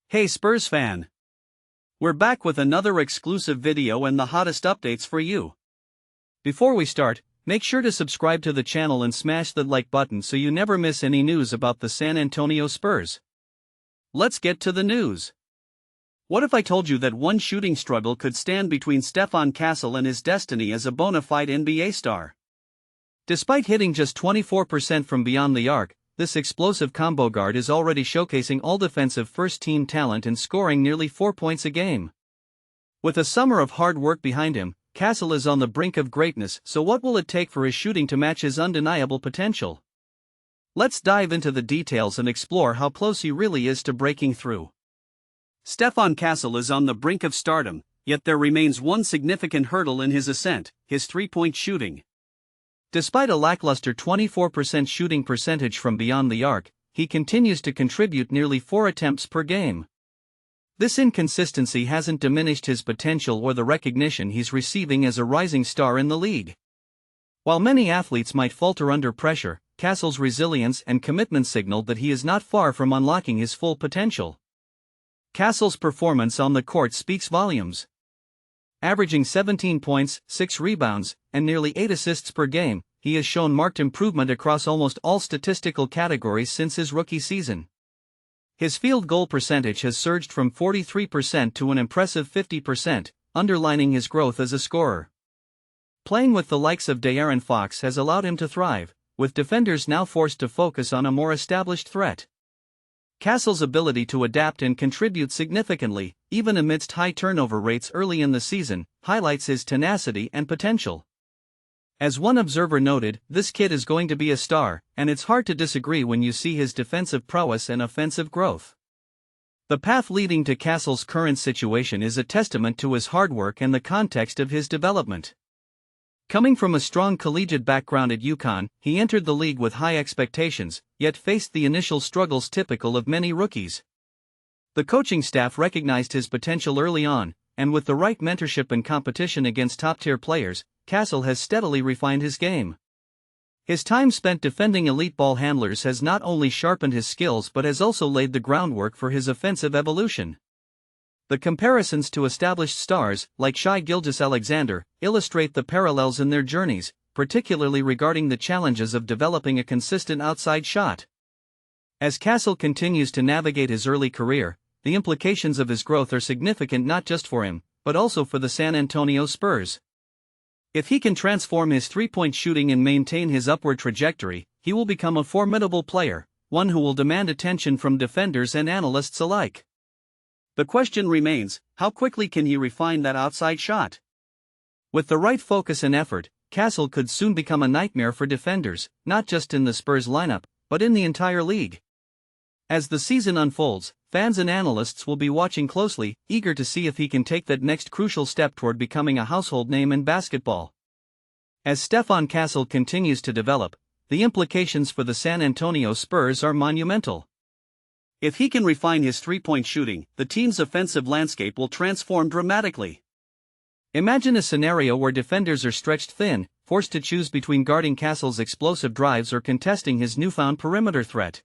Hey Spurs fan! We're back with another exclusive video and the hottest updates for you. Before we start, make sure to subscribe to the channel and smash the like button so you never miss any news about the San Antonio Spurs. Let's get to the news. What if I told you that one shooting struggle could stand between Stephon Castle and his destiny as a bona fide NBA star? Despite hitting just 24% from beyond the arc, this explosive combo guard is already showcasing all-defensive first-team talent and scoring nearly 4 points a game. With a summer of hard work behind him, Castle is on the brink of greatness, so what will it take for his shooting to match his undeniable potential? Let's dive into the details and explore how close he really is to breaking through. Stephon Castle is on the brink of stardom, yet there remains one significant hurdle in his ascent: his three-point shooting. Despite a lackluster 24% shooting percentage from beyond the arc, he continues to contribute nearly 4 attempts per game. This inconsistency hasn't diminished his potential or the recognition he's receiving as a rising star in the league. While many athletes might falter under pressure, Castle's resilience and commitment signal that he is not far from unlocking his full potential. Castle's performance on the court speaks volumes. Averaging 17 points, 6 rebounds, and nearly 8 assists per game, he has shown marked improvement across almost all statistical categories since his rookie season. His field goal percentage has surged from 43% to an impressive 50%, underlining his growth as a scorer. Playing with the likes of De'Aaron Fox has allowed him to thrive, with defenders now forced to focus on a more established threat. Castle's ability to adapt and contribute significantly, even amidst high turnover rates early in the season, highlights his tenacity and potential. As one observer noted, this kid is going to be a star, and it's hard to disagree when you see his defensive prowess and offensive growth. The path leading to Castle's current situation is a testament to his hard work and the context of his development. Coming from a strong collegiate background at UConn, he entered the league with high expectations, yet faced the initial struggles typical of many rookies. The coaching staff recognized his potential early on, and with the right mentorship and competition against top-tier players, Castle has steadily refined his game. His time spent defending elite ball handlers has not only sharpened his skills but has also laid the groundwork for his offensive evolution. The comparisons to established stars, like Shai Gilgeous-Alexander, illustrate the parallels in their journeys, particularly regarding the challenges of developing a consistent outside shot. As Castle continues to navigate his early career, the implications of his growth are significant not just for him, but also for the San Antonio Spurs. If he can transform his three-point shooting and maintain his upward trajectory, he will become a formidable player, one who will demand attention from defenders and analysts alike. The question remains, how quickly can he refine that outside shot? With the right focus and effort, Castle could soon become a nightmare for defenders, not just in the Spurs lineup, but in the entire league. As the season unfolds, fans and analysts will be watching closely, eager to see if he can take that next crucial step toward becoming a household name in basketball. As Stephon Castle continues to develop, the implications for the San Antonio Spurs are monumental. If he can refine his three-point shooting, the team's offensive landscape will transform dramatically. Imagine a scenario where defenders are stretched thin, forced to choose between guarding Castle's explosive drives or contesting his newfound perimeter threat.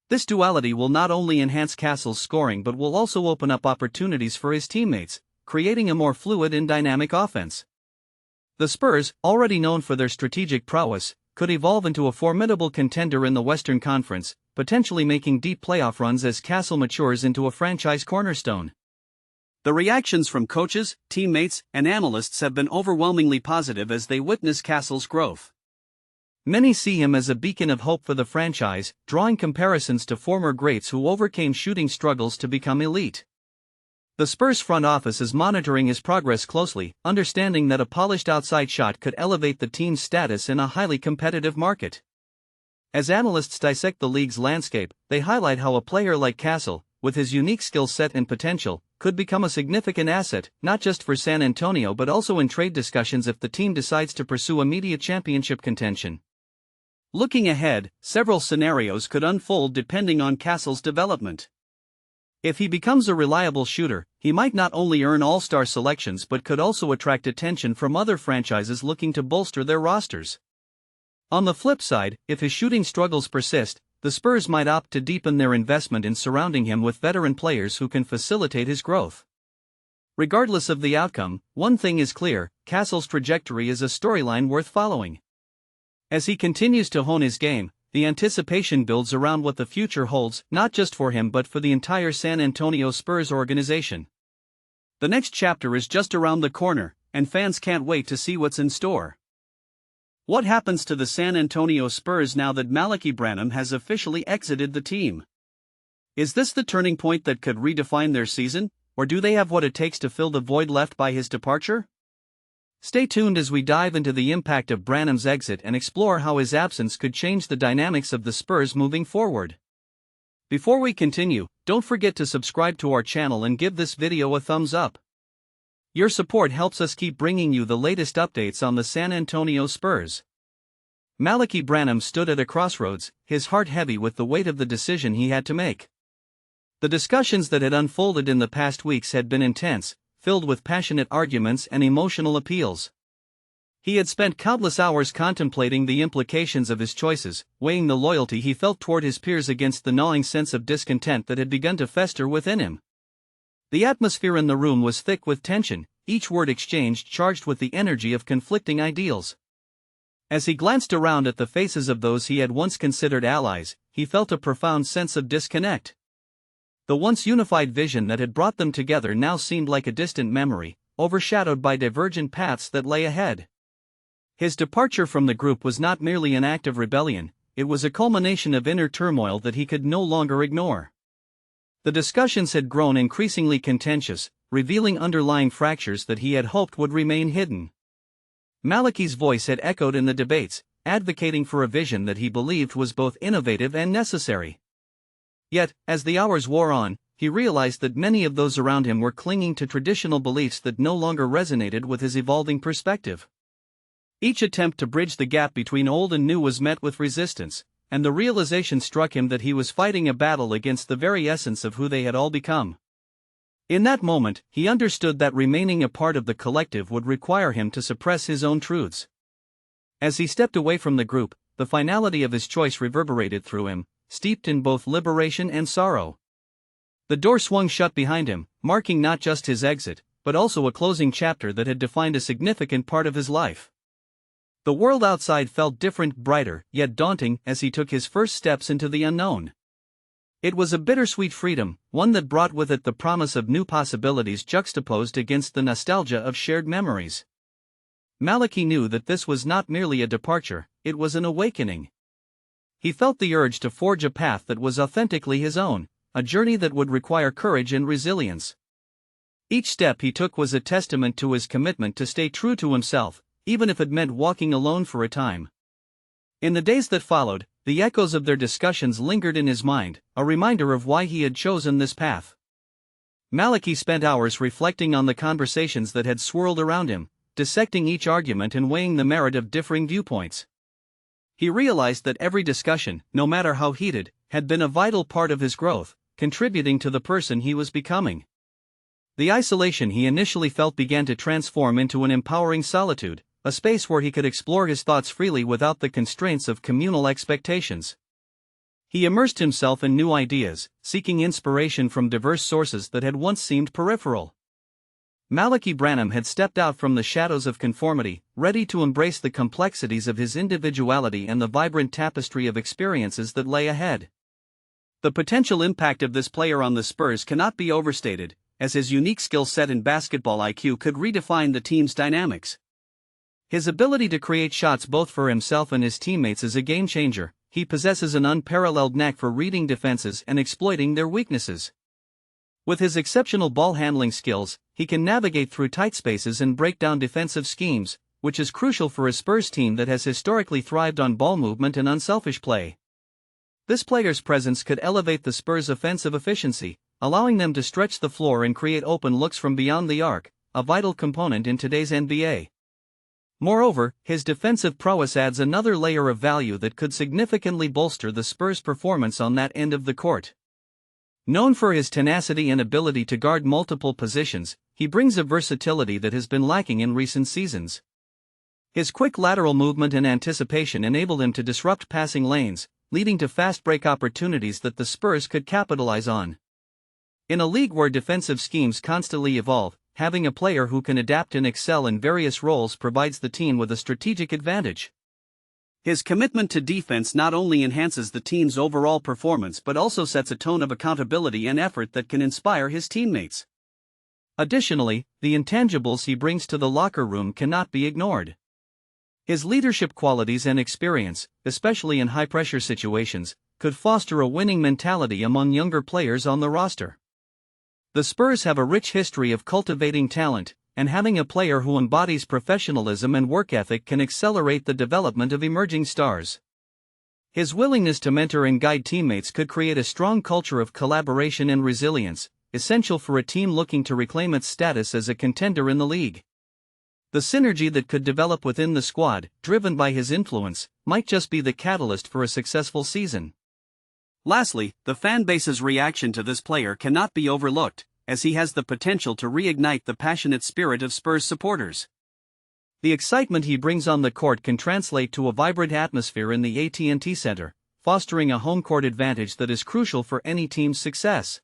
This duality will not only enhance Castle's scoring but will also open up opportunities for his teammates, creating a more fluid and dynamic offense. The Spurs, already known for their strategic prowess, could evolve into a formidable contender in the Western Conference, potentially making deep playoff runs as Castle matures into a franchise cornerstone. The reactions from coaches, teammates, and analysts have been overwhelmingly positive as they witness Castle's growth. Many see him as a beacon of hope for the franchise, drawing comparisons to former greats who overcame shooting struggles to become elite. The Spurs front office is monitoring his progress closely, understanding that a polished outside shot could elevate the team's status in a highly competitive market. As analysts dissect the league's landscape, they highlight how a player like Castle, with his unique skill set and potential, could become a significant asset, not just for San Antonio but also in trade discussions if the team decides to pursue immediate championship contention. Looking ahead, several scenarios could unfold depending on Castle's development. If he becomes a reliable shooter, he might not only earn all-star selections but could also attract attention from other franchises looking to bolster their rosters. On the flip side, if his shooting struggles persist, the Spurs might opt to deepen their investment in surrounding him with veteran players who can facilitate his growth. Regardless of the outcome, one thing is clear: Castle's trajectory is a storyline worth following. As he continues to hone his game, the anticipation builds around what the future holds, not just for him but for the entire San Antonio Spurs organization. The next chapter is just around the corner, and fans can't wait to see what's in store. What happens to the San Antonio Spurs now that MALAKI BRANHAM has officially exited the team? Is this the turning point that could redefine their season, or do they have what it takes to fill the void left by his departure? Stay tuned as we dive into the impact of Branham's exit and explore how his absence could change the dynamics of the Spurs moving forward. Before we continue, don't forget to subscribe to our channel and give this video a thumbs up. Your support helps us keep bringing you the latest updates on the San Antonio Spurs. MALAKI BRANHAM stood at a crossroads, his heart heavy with the weight of the decision he had to make. The discussions that had unfolded in the past weeks had been intense, filled with passionate arguments and emotional appeals. He had spent countless hours contemplating the implications of his choices, weighing the loyalty he felt toward his peers against the gnawing sense of discontent that had begun to fester within him. The atmosphere in the room was thick with tension, each word exchanged charged with the energy of conflicting ideals. As he glanced around at the faces of those he had once considered allies, he felt a profound sense of disconnect. The once unified vision that had brought them together now seemed like a distant memory, overshadowed by divergent paths that lay ahead. His departure from the group was not merely an act of rebellion, it was a culmination of inner turmoil that he could no longer ignore. The discussions had grown increasingly contentious, revealing underlying fractures that he had hoped would remain hidden. MALAKI's voice had echoed in the debates, advocating for a vision that he believed was both innovative and necessary. Yet, as the hours wore on, he realized that many of those around him were clinging to traditional beliefs that no longer resonated with his evolving perspective. Each attempt to bridge the gap between old and new was met with resistance, and the realization struck him that he was fighting a battle against the very essence of who they had all become. In that moment, he understood that remaining a part of the collective would require him to suppress his own truths. As he stepped away from the group, the finality of his choice reverberated through him, steeped in both liberation and sorrow. The door swung shut behind him, marking not just his exit, but also a closing chapter that had defined a significant part of his life. The world outside felt different, brighter, yet daunting as he took his first steps into the unknown. It was a bittersweet freedom, one that brought with it the promise of new possibilities juxtaposed against the nostalgia of shared memories. MALAKI knew that this was not merely a departure, it was an awakening. He felt the urge to forge a path that was authentically his own, a journey that would require courage and resilience. Each step he took was a testament to his commitment to stay true to himself, even if it meant walking alone for a time. In the days that followed, the echoes of their discussions lingered in his mind, a reminder of why he had chosen this path. MALAKI spent hours reflecting on the conversations that had swirled around him, dissecting each argument and weighing the merit of differing viewpoints. He realized that every discussion, no matter how heated, had been a vital part of his growth, contributing to the person he was becoming. The isolation he initially felt began to transform into an empowering solitude, a space where he could explore his thoughts freely without the constraints of communal expectations. He immersed himself in new ideas, seeking inspiration from diverse sources that had once seemed peripheral. MALAKI BRANHAM had stepped out from the shadows of conformity, ready to embrace the complexities of his individuality and the vibrant tapestry of experiences that lay ahead. The potential impact of this player on the Spurs cannot be overstated, as his unique skill set and basketball IQ could redefine the team's dynamics. His ability to create shots both for himself and his teammates is a game-changer. He possesses an unparalleled knack for reading defenses and exploiting their weaknesses. With his exceptional ball-handling skills, he can navigate through tight spaces and break down defensive schemes, which is crucial for a Spurs team that has historically thrived on ball movement and unselfish play. This player's presence could elevate the Spurs' offensive efficiency, allowing them to stretch the floor and create open looks from beyond the arc, a vital component in today's NBA. Moreover, his defensive prowess adds another layer of value that could significantly bolster the Spurs' performance on that end of the court. Known for his tenacity and ability to guard multiple positions, he brings a versatility that has been lacking in recent seasons. His quick lateral movement and anticipation enable him to disrupt passing lanes, leading to fast break opportunities that the Spurs could capitalize on. In a league where defensive schemes constantly evolve, having a player who can adapt and excel in various roles provides the team with a strategic advantage. His commitment to defense not only enhances the team's overall performance but also sets a tone of accountability and effort that can inspire his teammates. Additionally, the intangibles he brings to the locker room cannot be ignored. His leadership qualities and experience, especially in high-pressure situations, could foster a winning mentality among younger players on the roster. The Spurs have a rich history of cultivating talent, and having a player who embodies professionalism and work ethic can accelerate the development of emerging stars. His willingness to mentor and guide teammates could create a strong culture of collaboration and resilience, essential for a team looking to reclaim its status as a contender in the league. The synergy that could develop within the squad, driven by his influence, might just be the catalyst for a successful season. Lastly, the fanbase's reaction to this player cannot be overlooked, as he has the potential to reignite the passionate spirit of Spurs supporters. The excitement he brings on the court can translate to a vibrant atmosphere in the AT&T Center, fostering a home court advantage that is crucial for any team's success.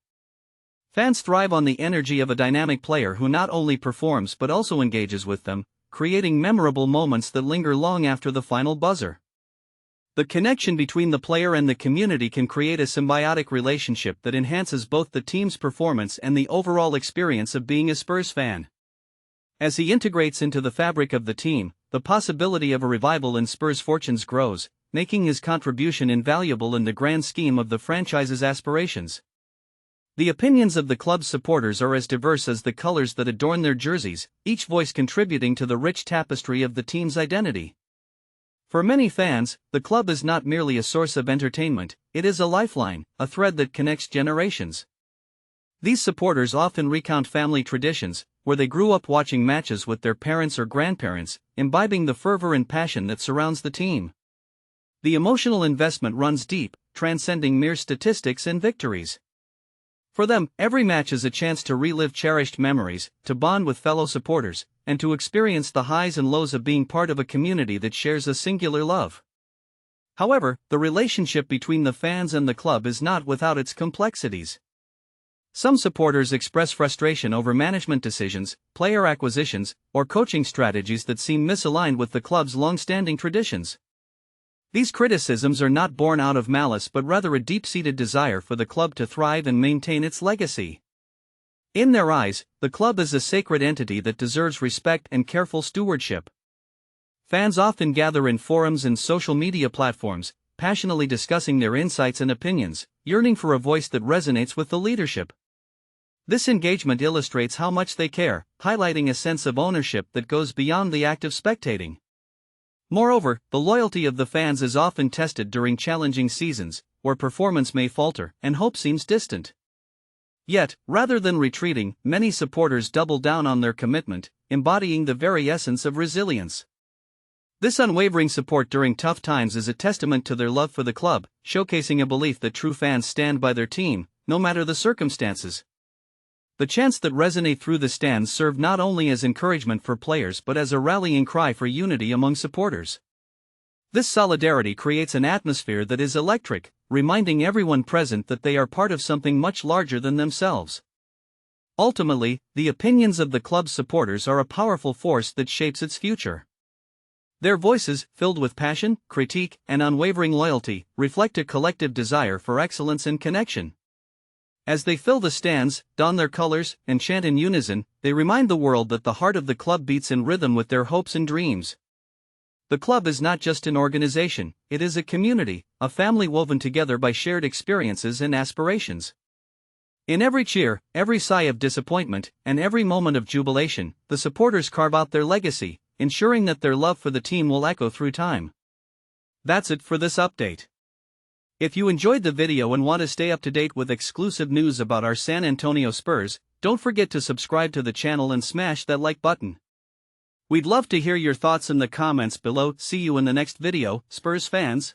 Fans thrive on the energy of a dynamic player who not only performs but also engages with them, creating memorable moments that linger long after the final buzzer. The connection between the player and the community can create a symbiotic relationship that enhances both the team's performance and the overall experience of being a Spurs fan. As he integrates into the fabric of the team, the possibility of a revival in Spurs' fortunes grows, making his contribution invaluable in the grand scheme of the franchise's aspirations. The opinions of the club's supporters are as diverse as the colors that adorn their jerseys, each voice contributing to the rich tapestry of the team's identity. For many fans, the club is not merely a source of entertainment, it is a lifeline, a thread that connects generations. These supporters often recount family traditions, where they grew up watching matches with their parents or grandparents, imbibing the fervor and passion that surrounds the team. The emotional investment runs deep, transcending mere statistics and victories. For them, every match is a chance to relive cherished memories, to bond with fellow supporters, and to experience the highs and lows of being part of a community that shares a singular love. However, the relationship between the fans and the club is not without its complexities. Some supporters express frustration over management decisions, player acquisitions, or coaching strategies that seem misaligned with the club's long-standing traditions. These criticisms are not born out of malice but rather a deep-seated desire for the club to thrive and maintain its legacy. In their eyes, the club is a sacred entity that deserves respect and careful stewardship. Fans often gather in forums and social media platforms, passionately discussing their insights and opinions, yearning for a voice that resonates with the leadership. This engagement illustrates how much they care, highlighting a sense of ownership that goes beyond the act of spectating. Moreover, the loyalty of the fans is often tested during challenging seasons, where performance may falter and hope seems distant. Yet, rather than retreating, many supporters double down on their commitment, embodying the very essence of resilience. This unwavering support during tough times is a testament to their love for the club, showcasing a belief that true fans stand by their team, no matter the circumstances. The chants that resonate through the stands serve not only as encouragement for players but as a rallying cry for unity among supporters. This solidarity creates an atmosphere that is electric, reminding everyone present that they are part of something much larger than themselves. Ultimately, the opinions of the club's supporters are a powerful force that shapes its future. Their voices, filled with passion, critique, and unwavering loyalty, reflect a collective desire for excellence and connection. As they fill the stands, don their colors, and chant in unison, they remind the world that the heart of the club beats in rhythm with their hopes and dreams. The club is not just an organization, it is a community, a family woven together by shared experiences and aspirations. In every cheer, every sigh of disappointment, and every moment of jubilation, the supporters carve out their legacy, ensuring that their love for the team will echo through time. That's it for this update. If you enjoyed the video and want to stay up to date with exclusive news about our San Antonio Spurs, don't forget to subscribe to the channel and smash that like button. We'd love to hear your thoughts in the comments below. See you in the next video, Spurs fans.